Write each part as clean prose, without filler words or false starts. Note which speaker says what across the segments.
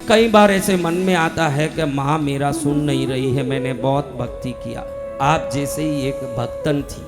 Speaker 1: कई बार ऐसे मन में आता है कि माँ मेरा सुन नहीं रही है, मैंने बहुत भक्ति किया। आप जैसे ही एक भक्तन थी,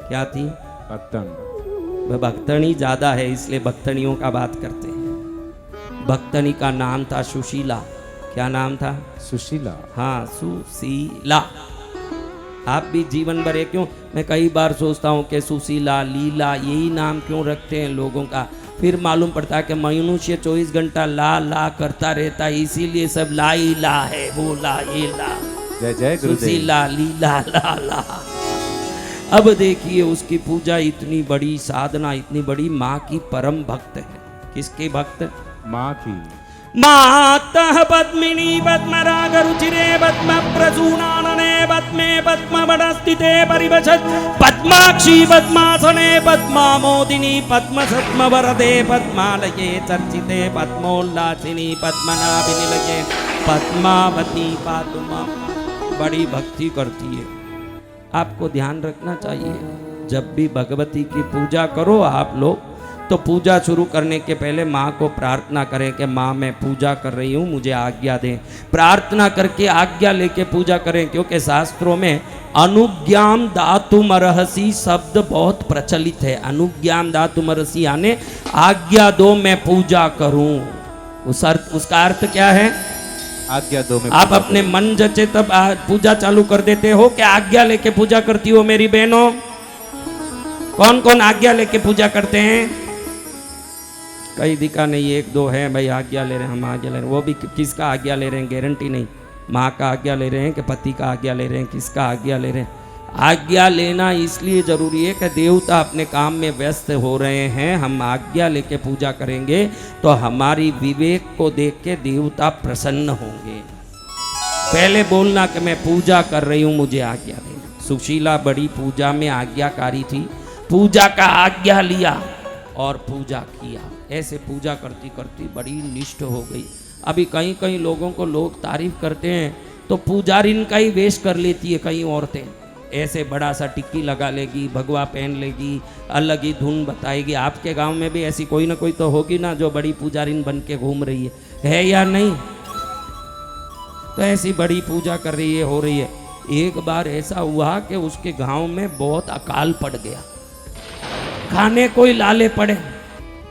Speaker 1: क्या थी?
Speaker 2: भक्तन।
Speaker 1: वह भक्तनी ज्यादा है इसलिए भक्तनियों का बात करते हैं। भक्तनी का नाम था सुशीला। क्या नाम था?
Speaker 2: सुशीला।
Speaker 1: हाँ, सुशीला। आप भी जीवन भर क्यों, मैं कई बार सोचता हूँ कि सुशीला, लीला, यही नाम क्यों रखते हैं लोगों का। फिर मालूम पड़ता है कि मनुष्य 24 घंटा ला ला करता रहता है, इसीलिए सब ला ही ला है, वो ला ये ला।
Speaker 2: जय जय गुरुदेव।
Speaker 1: सुशीला, लीला, ला ला। अब देखिए उसकी पूजा इतनी बड़ी साधना, इतनी बड़ी, माँ की परम भक्त है। किसके भक्त?
Speaker 2: माँ की।
Speaker 1: मातः पद्मिनी पद्मराग रुचिरे पद्म प्रसूनानने पद्मे पद्मवनस्थिते परिवशत् पद्माक्षी पद्मासने पद्मामोदिनी पद्मसद्म वरदे पद्मालये चर्चिते पद्मोल्लासिनी पद्मनाभिनिलये पद्मावती पातु मां। बड़ी भक्ति करती है। आपको ध्यान रखना चाहिए, जब भी भगवती की पूजा करो आप लोग, तो पूजा शुरू करने के पहले माँ को प्रार्थना करें कि माँ मैं पूजा कर रही हूँ, मुझे आज्ञा दें। प्रार्थना करके आज्ञा लेके पूजा करें, क्योंकि शास्त्रों में अनुज्ञाम दातुमर्हसि शब्द बहुत प्रचलित है। अनुज्ञाम दातुमर्हसि यानी आज्ञा दो मैं पूजा करूँ। उसका अर्थ क्या है?
Speaker 2: आज्ञा दो में।
Speaker 1: आप अपने मन जचे तब पूजा चालू कर देते हो कि आज्ञा लेके पूजा करती हो? मेरी बहनों, कौन कौन आज्ञा लेके पूजा करते हैं? कई दिखा नहीं, एक दो है भाई आज्ञा ले रहे हैं, हम आज्ञा ले रहे हैं। वो भी किसका आज्ञा ले रहे हैं गारंटी नहीं। माँ का आज्ञा ले रहे हैं कि पति का आज्ञा ले रहे हैं, किसका आज्ञा ले रहे हैं? आज्ञा लेना इसलिए जरूरी है कि देवता अपने काम में व्यस्त हो रहे हैं, हम आज्ञा लेके पूजा करेंगे तो हमारी विवेक को देख के देवता प्रसन्न होंगे। पहले बोलना कि मैं पूजा कर रही हूँ, मुझे आज्ञा देना। सुशीला बड़ी पूजा में आज्ञाकारी थी, पूजा का आज्ञा लिया और पूजा किया। ऐसे पूजा करती करती बड़ी निष्ठ हो गई। अभी कहीं कहीं लोगों को लोग तारीफ करते हैं तो पुजारिन का ही वेश कर लेती है कई औरतें। ऐसे बड़ा सा टिक्की लगा लेगी, भगवा पहन लेगी, अलग ही धुन बताएगी। आपके गांव में भी ऐसी कोई ना कोई तो होगी ना जो बड़ी पुजारिन बन के घूम रही है या नहीं? तो ऐसी बड़ी पूजा कर रही है, हो रही है। एक बार ऐसा हुआ कि उसके गांव में बहुत अकाल पड़ गया, खाने कोई लाले पड़े,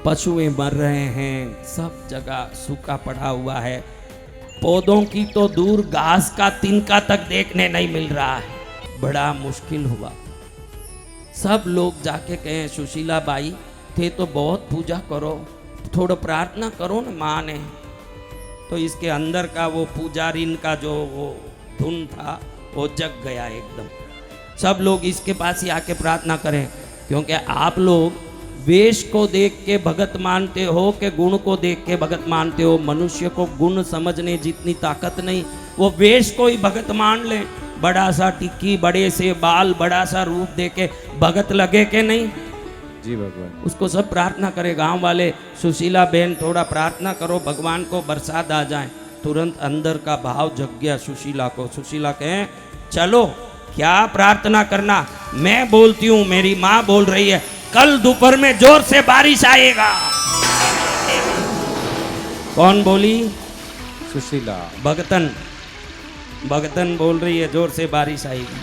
Speaker 1: पशुएं मर रहे हैं, सब जगह सूखा पड़ा हुआ है, पौधों की तो दूर घास का तिनका तक देखने नहीं मिल रहा है। बड़ा मुश्किल हुआ। सब लोग जाके कहे सुशीला बाई थे तो बहुत पूजा करो, थोड़ा प्रार्थना करो ना माँ ने। तो इसके अंदर का वो पुजारिन का जो वो धुन था वो जग गया एकदम। सब लोग इसके पास ही आके प्रार्थना करें, क्योंकि आप लोग वेश को देख के भगत मानते हो कि गुण को देख के भगत मानते हो? मनुष्य को गुण समझने जितनी ताकत नहीं, वो वेश को ही भगत मान ले। बड़ा सा टिक्की, बड़े से बाल, बड़ा सा रूप देके भगत लगे के नहीं?
Speaker 2: जी भगवान।
Speaker 1: उसको सब प्रार्थना करे गांव वाले, सुशीला बहन थोड़ा प्रार्थना करो भगवान को बरसात आ जाए। तुरंत अंदर का भाव जग गया सुशीला को। सुशीला कहें चलो क्या प्रार्थना करना, मैं बोलती हूँ, मेरी माँ बोल रही है कल दोपहर में जोर से बारिश आएगा। कौन बोली?
Speaker 2: सुशीला।
Speaker 1: भगतन। भगतन बोल रही है जोर से बारिश आएगी।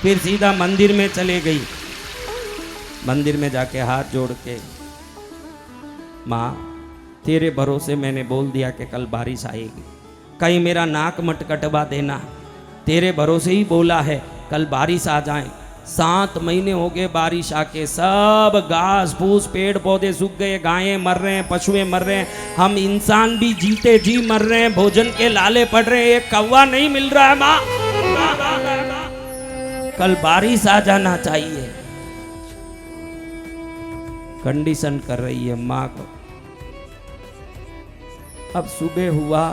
Speaker 1: फिर सीधा मंदिर में चले गई। मंदिर में जाके हाथ जोड़ के, माँ तेरे भरोसे मैंने बोल दिया कि कल बारिश आएगी, कहीं मेरा नाक मत कटवा देना। तेरे भरोसे ही बोला है कल बारिश आ जाए। 7 महीने हो गए बारिश आके, सब घास फूस पेड़ पौधे सूख गए, गायें मर रहे हैं, पशुएं मर रहे हैं, हम इंसान भी जीते जी मर रहे हैं, भोजन के लाले पड़ रहे हैं, एक कौवा नहीं मिल रहा है। माँ कल बारिश आ जाना चाहिए। कंडीशन कर रही है माँ को। अब सुबह हुआ,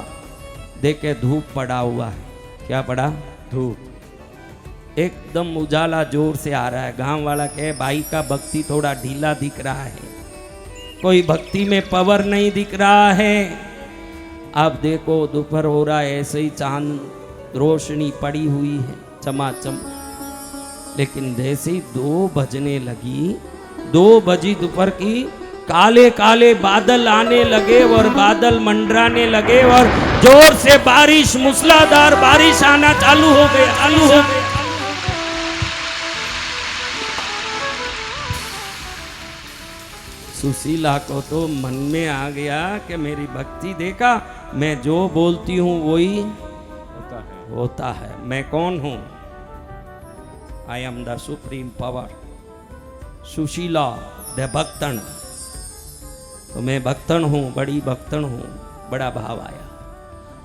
Speaker 1: देखे धूप पड़ा हुआ है। क्या पड़ा? धूप। एकदम उजाला जोर से आ रहा है। गांव वाला कहे भाई का भक्ति थोड़ा ढीला दिख रहा है, कोई भक्ति में पावर नहीं दिख रहा है। अब देखो दोपहर हो रहा है, ऐसे ही चांद रोशनी पड़ी हुई है चमाचम। लेकिन जैसे ही 2 बजने लगी, 2 बजी दोपहर की, काले काले बादल आने लगे और बादल मंडराने लगे और जोर से बारिश, मूसलाधार बारिश आना चालू हो गई। सुशीला को तो मन में आ गया कि मेरी भक्ति देखा, मैं जो बोलती हूँ वही होता है। मैं कौन हूँ? I am the supreme power. Sushila the भक्तन। तो मैं भक्तन हूँ, बड़ी भक्तन हूँ। बड़ा भाव आया।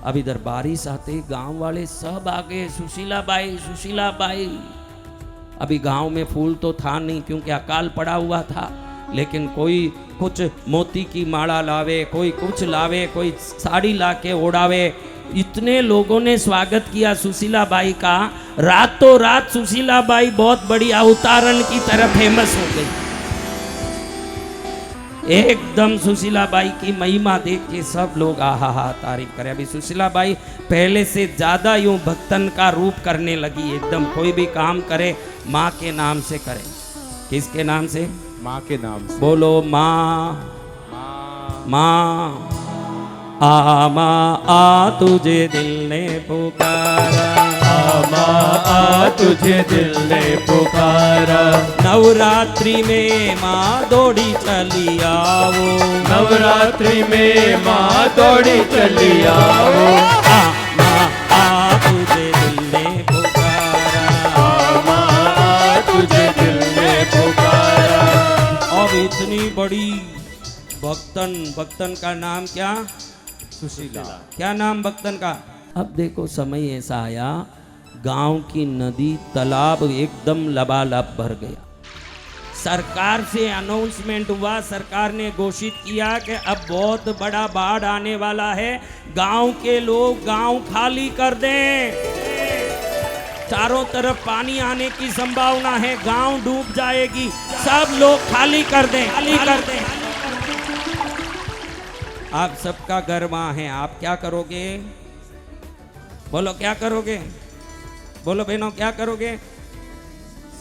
Speaker 1: अब इधर बारिश आते गांव वाले सब आ गए, सुशीला बाई, सुशीला बाई। अभी गांव में फूल तो था नहीं क्योंकि अकाल पड़ा हुआ था, लेकिन कोई कुछ मोती की माला लावे, कोई कुछ लावे, कोई साड़ी लाके ओढ़ावे। इतने लोगों ने स्वागत किया सुशीला बाई का। रातों रात सुशीला बाई बहुत बड़ी अवतारण की तरह फेमस हो गई। एकदम सुशीला बाई की महिमा देख के सब लोग आहा तारीफ करे। अभी सुशीला बाई पहले से ज्यादा यूं भक्तन का रूप करने लगी। एकदम कोई भी काम करे माँ के नाम से करे। किसके नाम से?
Speaker 2: माँ के नाम से।
Speaker 1: बोलो माँ। माँ आ तुझे दिल ने पुकारा,
Speaker 3: माँ तुझे दिल ने पुकारा।
Speaker 1: नवरात्रि में माँ दौड़ी चली आओ,
Speaker 3: नवरात्रि में माँ दौड़ी चली आओ।
Speaker 1: माँ तुझे दिल ने पुकारा,
Speaker 3: माँ तुझे दिल ने पुकारा।
Speaker 1: अब इतनी बड़ी भक्तन का नाम क्या?
Speaker 2: सुशीला।
Speaker 1: क्या नाम भक्तन का? अब देखो समय ऐसा आया, गांव की नदी तालाब एकदम लबालब भर गया। सरकार से अनाउंसमेंट हुआ, सरकार ने घोषित किया कि अब बहुत बड़ा बाढ़ आने वाला है, गांव के लोग गांव खाली कर दें। चारों तरफ पानी आने की संभावना है, गांव डूब जाएगी, सब लोग खाली कर दें, खाली कर दें। आप सबका घर वहां है, आप क्या करोगे? बोलो क्या करोगे? बोलो बहनों क्या करोगे?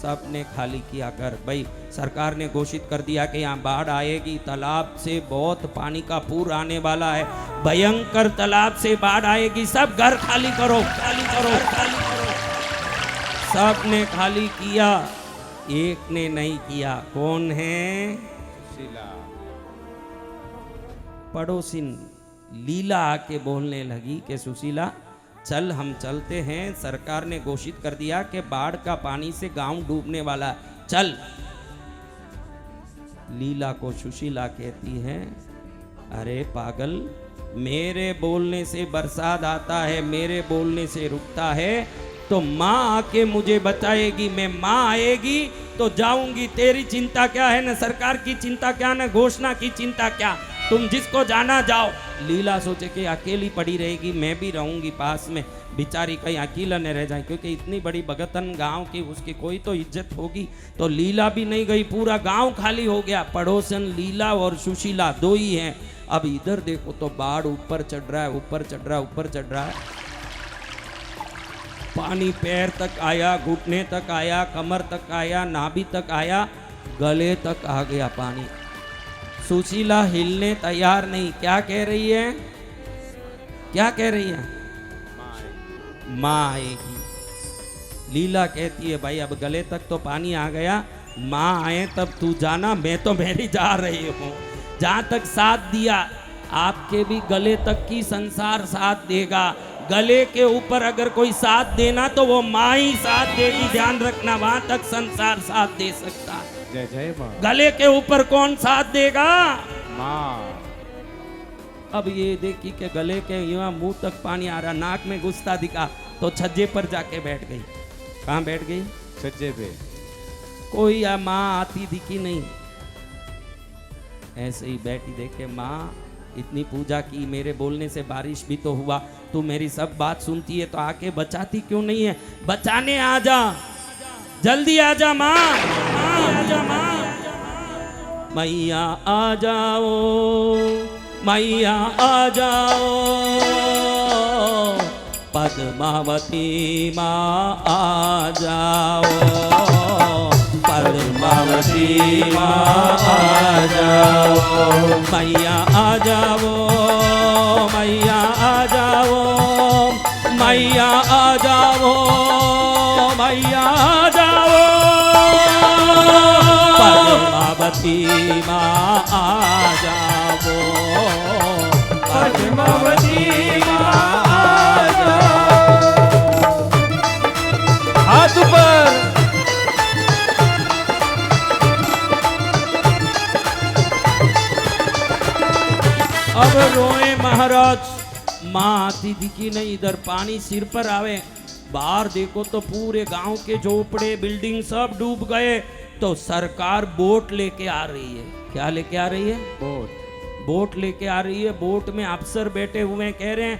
Speaker 1: सबने खाली किया घर। भाई सरकार ने घोषित कर दिया कि यहाँ बाढ़ आएगी, तालाब से बहुत पानी का पूर आने वाला है, भयंकर तालाब से बाढ़ आएगी, सब घर खाली करो, खाली करो, खाली करो। सबने खाली किया, एक ने नहीं किया। कौन है?
Speaker 2: सुशीला।
Speaker 1: पड़ोसिन लीला आके बोलने लगी कि सुशीला चल हम चलते हैं, सरकार ने घोषित कर दिया कि बाढ़ का पानी से गांव डूबने वाला है, चल। लीला को सुशीला कहती है, अरे पागल, मेरे बोलने से बरसात आता है, मेरे बोलने से रुकता है, तो माँ आके मुझे बचाएगी। मैं माँ आएगी तो जाऊंगी, तेरी चिंता क्या है? न सरकार की चिंता क्या, न घोषणा की चिंता क्या, तुम जिसको जाना जाओ। लीला सोचे कि अकेली पड़ी रहेगी, मैं भी रहूंगी पास में, बेचारी कहीं अकेला न रह जाए, क्योंकि इतनी बड़ी भगतन गांव की, उसकी कोई तो इज्जत होगी। तो लीला भी नहीं गई, पूरा गांव खाली हो गया। पड़ोसन लीला और सुशीला दो ही हैं। अब इधर देखो तो बाढ़ ऊपर चढ़ रहा है, ऊपर चढ़ रहा है, ऊपर चढ़ रहा है। पानी पैर तक आया, घुटने तक आया, कमर तक आया, नाभि तक आया, गले तक आ गया पानी। सुशीला हिलने तैयार नहीं। क्या कह रही है? क्या कह रही है? माँ आएगी। लीला कहती है भाई अब गले तक तो पानी आ गया, माँ आए तब तू जाना, मैं तो मेरी जा रही हूँ। जहाँ तक साथ दिया, आपके भी गले तक की संसार साथ देगा। गले के ऊपर अगर कोई साथ देना तो वो माँ ही साथ देगी, ध्यान रखना, वहां तक संसार साथ दे सकता है।
Speaker 2: जय जय माँ।
Speaker 1: गले के ऊपर कौन साथ देगा?
Speaker 2: माँ।
Speaker 1: अब ये देखी कि गले के यहाँ मुंह तक पानी आ रहा, नाक में घुसता दिखा, तो छज्जे पर जाके बैठ गई। कहाँ बैठ गई?
Speaker 2: छज्जे पे।
Speaker 1: कोई माँ आती दिखी नहीं, ऐसे ही बैठी देखे माँ इतनी पूजा की, मेरे बोलने से बारिश भी तो हुआ, तू मेरी सब बात सुनती है तो आके बचाती क्यों नहीं है? बचाने आ जा, जल्दी आ जा माँ, आ जा माँ। मैया आ जाओ, मैया आ जाओ, पद्मावती माँ आ जाओ, पद्मावती माँ आ
Speaker 3: जाओ,
Speaker 1: मैया आ जाओ, मैया आ जाओ, मैया आ जाओ, मैया आ जाओ, पद्मावती माँ आ जाओ,
Speaker 3: पद्मावती माँ आ जाओ। हाथ ऊपर।
Speaker 1: अब रोए महाराज, माँ आती दिखी नहीं, इधर पानी सिर पर आवे, बाहर देखो तो पूरे गांव के झोपड़े बिल्डिंग सब डूब गए। तो सरकार बोट लेके आ रही है। क्या लेके आ रही है?
Speaker 2: बोट।
Speaker 1: बोट लेके आ रही है। बोट में अफसर बैठे हुए हैं, कह रहे हैं,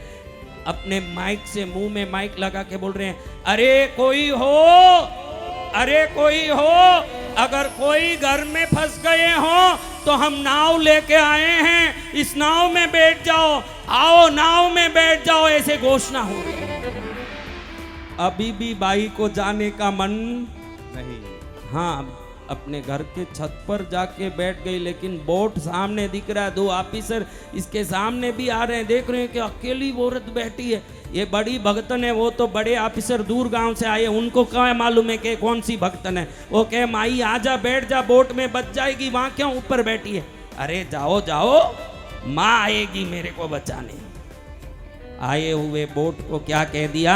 Speaker 1: अपने माइक से, मुंह में माइक लगा के बोल रहे हैं, अरे कोई हो, अरे कोई हो, अगर कोई घर में फंस गए हो तो हम नाव लेके आए हैं, इस नाव में बैठ जाओ, आओ नाव में बैठ जाओ, ऐसे घोषणा हो रही है। अभी भी बाई को जाने का मन
Speaker 2: नहीं।
Speaker 1: हाँ, अपने घर के छत पर जाके बैठ गई, लेकिन बोट सामने दिख रहा है, दो ऑफिसर इसके सामने भी आ रहे हैं, देख रहे हैं कि अकेली औरत बैठी है, ये बड़ी भक्तन है। वो तो बड़े ऑफिसर दूर गांव से आए, उनको क्या मालूम है कि कौन सी भक्तन है। वो कहे, माई आजा, बैठ जा, बोट में बच जाएगी, वहां क्यों ऊपर बैठी है? अरे जाओ जाओ, माँ आएगी मेरे को बचाने। आए हुए बोट को क्या कह दिया?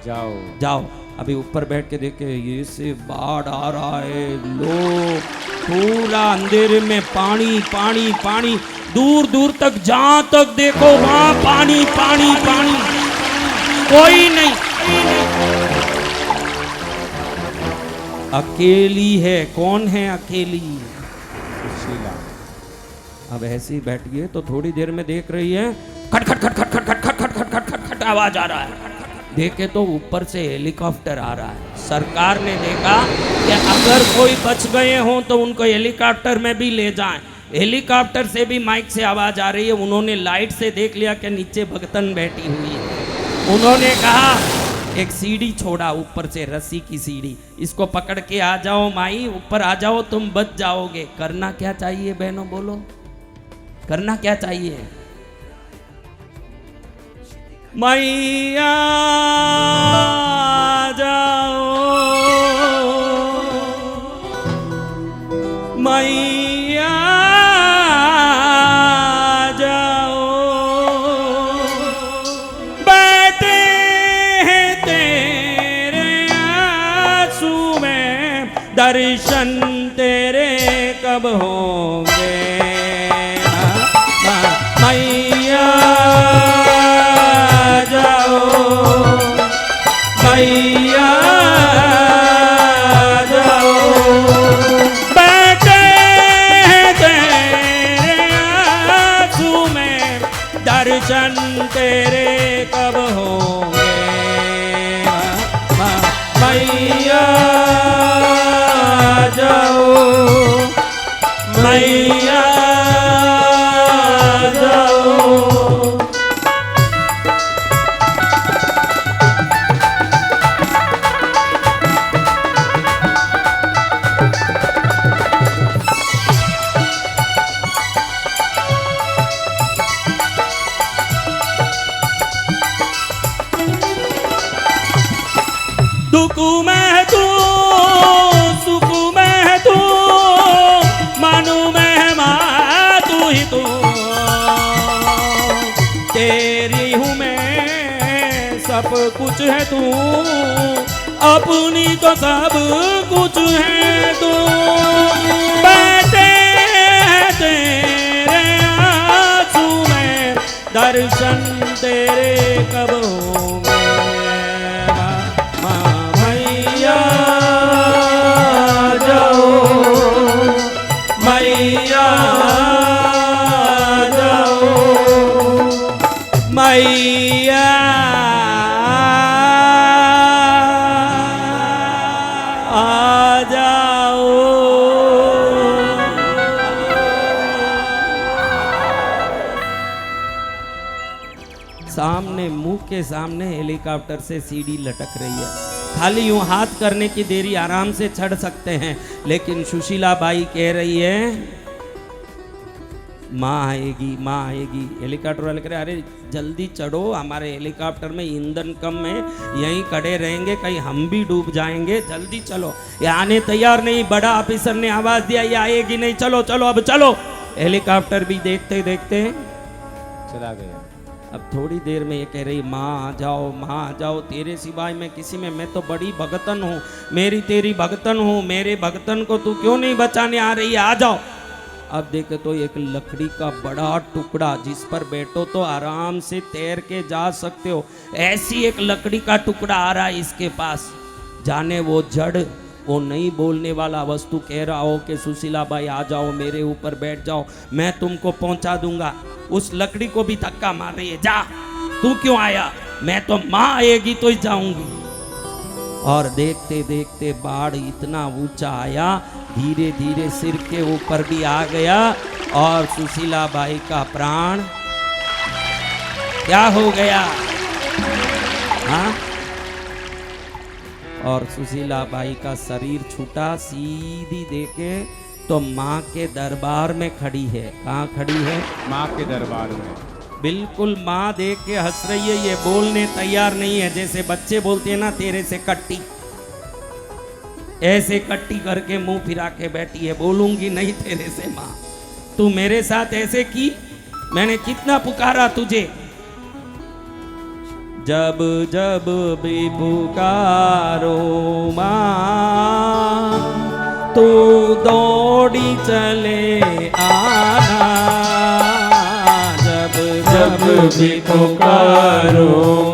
Speaker 2: जाओ
Speaker 1: जाओ। अभी ऊपर बैठ के देखे, ये से बाढ़ आ रहा है, लो पूरा अंधेरे में पानी पानी पानी, दूर दूर तक जहां तक देखो वहां पानी पानी पानी, कोई नहीं, अकेली है। कौन है अकेली?
Speaker 2: सुशीला।
Speaker 1: अब ऐसे ही बैठ गए तो थोड़ी देर में देख रही है, खट खट खट खट खट खट खट खट खट खट खट खट आवाज आ रहा है। देखे तो ऊपर से हेलीकॉप्टर आ रहा है। सरकार ने देखा कि अगर कोई बच गए हों तो उनको हेलीकॉप्टर में भी ले जाएं। हेलीकॉप्टर से भी माइक से आवाज आ रही है। उन्होंने लाइट से देख लिया कि नीचे भगतन बैठी हुई है। उन्होंने कहा, एक सीढ़ी छोड़ा ऊपर से, रस्सी की सीढ़ी, इसको पकड़ के आ जाओ माई, ऊपर आ जाओ, तुम बच जाओगे। करना क्या चाहिए बहनों, बोलो, करना क्या चाहिए? मैया जाओ, मैया जाओ, बैठे हैं तेरे आंसू में, दर्शन तेरे कब होंगे? मैया मैया जाओ, बैठे हैं तेरे आंसू में, दर्शन तेरे कब होंगे? मैया जाओ, मैया जाओ। दुख में तू, सुख में तू, मनु में माँ तू ही तू, तेरी हूँ मैं, सब कुछ है तू, अपनी तो सब कुछ है तू। बैठे तेरे आंसू में, दर्शन तेरे कब होंगे? मैया जाओ, मैया जाओ, मैया आ जाओ। सामने, मुंह के सामने हेलीकॉप्टर से सीढ़ी लटक रही है। खाली यूं हाथ करने की देरी, आराम से चढ़ सकते हैं, लेकिन सुशीला बाई कह रही है, माँ आएगी माँ आएगी। हेलीकॉप्टर वाले कह रहे अरे जल्दी चढ़ो, हमारे हेलीकॉप्टर में ईंधन कम है, यहीं खड़े रहेंगे, कहीं हम भी डूब जाएंगे, जल्दी चलो। ये आने तैयार नहीं, बड़ा ऑफिसर ने आवाज दिया ये आएगी नहीं, चलो चलो अब चलो। हेलीकॉप्टर भी देखते देखते
Speaker 2: चला गया।
Speaker 1: अब थोड़ी देर में ये कह रही माँ आ जाओ माँ आ जाओ, तेरे सिवाय मैं किसी में, मैं तो बड़ी भगतन हूँ, मेरी तेरी भगतन हूँ, मेरे भगतन को तू क्यों नहीं बचाने आ रही है, आ जाओ। अब देखे तो एक लकड़ी का बड़ा टुकड़ा जिस पर बैठो तो आराम से तैर के जा सकते हो, ऐसी एक लकड़ी का टुकड़ा आ रहा है इसके पास। जाने वो जड़, वो नहीं बोलने वाला वस्तु कह रहा हो कि सुशीला बाई आ जाओ, मेरे ऊपर बैठ जाओ, मैं तुमको पहुंचा दूंगा। उस लकड़ी को भी धक्का मार रही है, जा तू क्यों आया, मैं तो माँ आएगी तो ही जाऊंगी। और देखते देखते बाढ़ इतना ऊंचा आया, धीरे धीरे सिर के ऊपर भी आ गया और सुशीला बाई का प्राण क्या हो गया, हाँ, और सुशीला बाई का शरीर छूटा। सीधी देखे तो माँ के दरबार में खड़ी है। कहाँ खड़ी है?
Speaker 2: माँ के दरबार में।
Speaker 1: बिल्कुल माँ देख के हंस रही है, ये बोलने तैयार नहीं है। जैसे बच्चे बोलते हैं ना तेरे से कट्टी, ऐसे कट्टी करके मुंह फिरा के बैठी है, बोलूंगी नहीं तेरे से माँ, तू मेरे साथ ऐसे की, मैंने कितना पुकारा तुझे, जब जब भी पुकारो माँ तू दौड़ी चले आना, जब जब भी पुकारो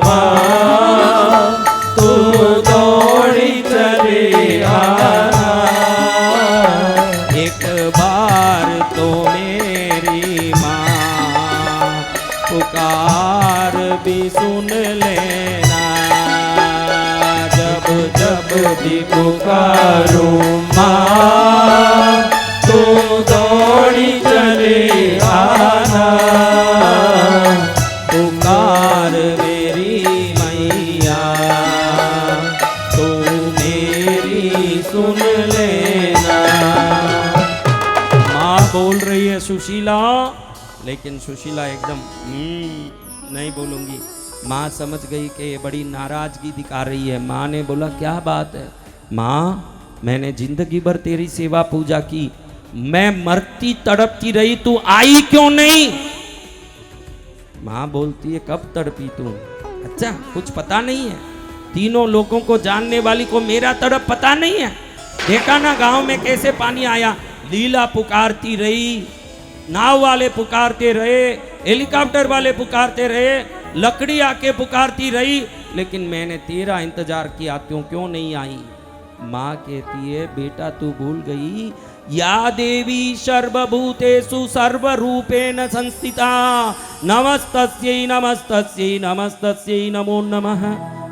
Speaker 1: माँ तू दौड़ी चले आना, एक बार तो मेरी माँ पुकार भी सुन लेना, जब जब भी पुकारो माँ तू दौड़ी चले आना, पुकार मेरी मैया तू मेरी सुन लेना। माँ बोल रही है सुशीला, लेकिन सुशीला एकदम नहीं बोलूंगी। माँ समझ गई कि ये बड़ी नाराजगी दिखा रही है। माँ ने बोला क्या बात है? माँ मैंने जिंदगी भर तेरी सेवा पूजा की, मैं मरती तड़पती रही, तू आई क्यों नहीं? माँ बोलती है कब तड़पी तू? अच्छा कुछ पता नहीं है? तीनों लोगों को जानने वाली को मेरा तड़प पता नहीं है? देखा ना गांव में कैसे पानी आया, लीला पुकारती रही, नाव वाले पुकारते रहे, हेलीकॉप्टर वाले पुकारते रहे, लकड़ी आके पुकारती रही, लेकिन मैंने तेरा इंतजार किया, क्यों नहीं आई? माँ कहती है बेटा तू भूल गई, या देवी सर्वभूतेषु सर्वरूपेण संस्थिता, नमस्तस्यै नमस्तस्यै नमस्तस्यै नमो नमः।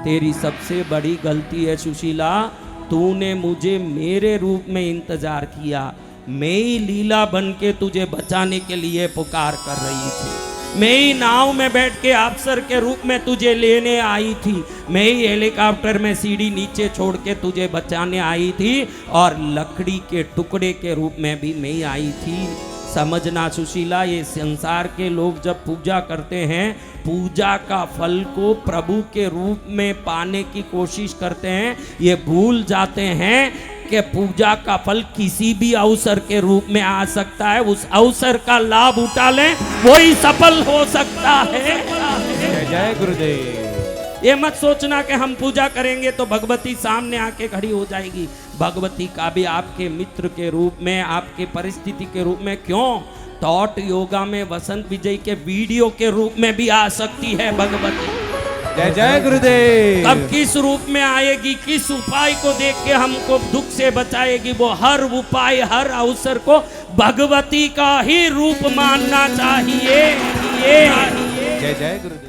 Speaker 1: तेरी सबसे बड़ी गलती है सुशीला, तूने मुझे मेरे रूप में इंतजार किया, मैं ही लीला बन के तुझे बचाने के लिए पुकार कर रही थी, मैं ही नाव में बैठ के अफसर के रूप में तुझे लेने आई थी, मैं ही हेलीकॉप्टर में सीढ़ी नीचे छोड़ के तुझे बचाने आई थी, और लकड़ी के टुकड़े के रूप में भी मैं ही आई थी। समझना सुशीला, ये संसार के लोग जब पूजा करते हैं, पूजा का फल को प्रभु के रूप में पाने की कोशिश करते हैं, ये भूल जाते हैं कि पूजा का फल किसी भी अवसर के रूप में आ सकता है, उस अवसर का लाभ उठा लें, वही सफल हो सकता है।
Speaker 2: जय गुरुदेव।
Speaker 1: ये मत सोचना कि हम पूजा करेंगे तो भगवती सामने आके खड़ी हो जाएगी। भगवती का भी आपके मित्र के रूप में, आपके परिस्थिति के रूप में, क्यों थॉट योगा में वसंत विजय के वीडियो के रूप में भी आ सकती है भगवती।
Speaker 2: जय जय गुरुदेव।
Speaker 1: अब किस रूप में आएगी, किस उपाय को देख के हमको दुख से बचाएगी, वो हर उपाय हर अवसर को भगवती का ही रूप मानना चाहिए।
Speaker 2: जय जय गुरुदेव।